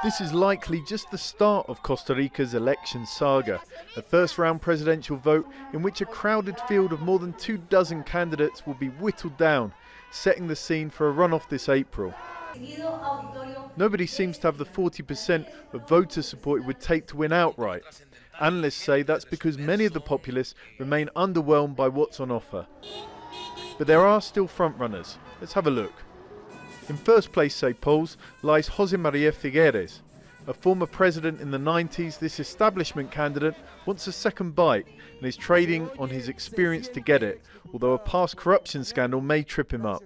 This is likely just the start of Costa Rica's election saga, a first-round presidential vote in which a crowded field of more than 24 candidates will be whittled down, setting the scene for a runoff this April. Nobody seems to have the 40% of voter support it would take to win outright. Analysts say that's because many of the populace remain underwhelmed by what's on offer. But there are still frontrunners. Let's have a look. In first place, say polls, lies José María Figueres. A former president in the 90s, this establishment candidate wants a second bite and is trading on his experience to get it, although a past corruption scandal may trip him up.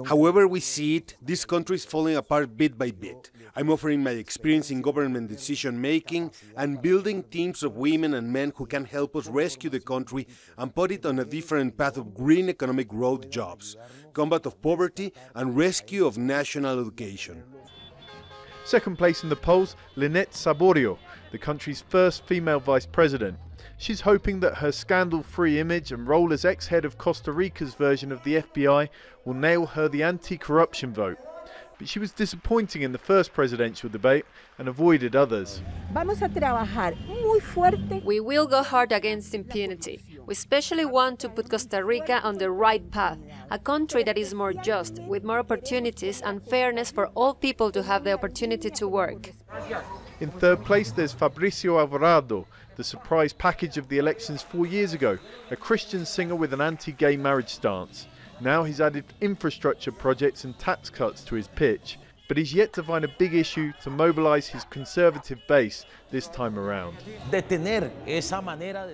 However we see it, this country is falling apart bit by bit. I'm offering my experience in government decision-making and building teams of women and men who can help us rescue the country and put it on a different path of green economic growth, jobs, combat of poverty and rescue of national education. Second place in the polls, LINETH SABORIO, the country's first female vice president. She's hoping that her scandal-free image and role as ex-head of Costa Rica's version of the FBI will nail her the anti-corruption vote. But she was disappointing in the first presidential debate and avoided others. We will go hard against impunity. We especially want to put Costa Rica on the right path, a country that is more just, with more opportunities and fairness for all people to have the opportunity to work. In third place, there's FABRICIO ALVARADO, the surprise package of the elections 4 years ago, a Christian singer with an anti-gay marriage stance. Now he's added infrastructure projects and tax cuts to his pitch, but he's yet to find a big issue to mobilize his conservative base this time around.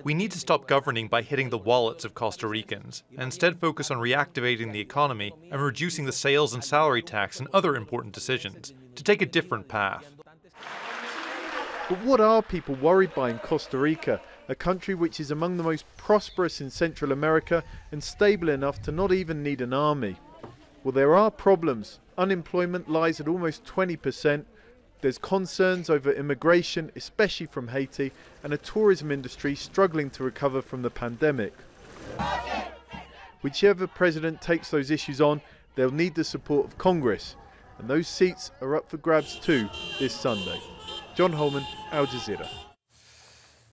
We need to stop governing by hitting the wallets of Costa Ricans, and instead focus on reactivating the economy and reducing the sales and salary tax and other important decisions, to take a different path. But what are people worried by in Costa Rica, a country which is among the most prosperous in Central America and stable enough to not even need an army? Well, there are problems. Unemployment lies at almost 20%. There's concerns over immigration, especially from Haiti, and a tourism industry struggling to recover from the pandemic. Whichever president takes those issues on, they'll need the support of Congress. And those seats are up for grabs too this Sunday. Holman, Al Jazeera.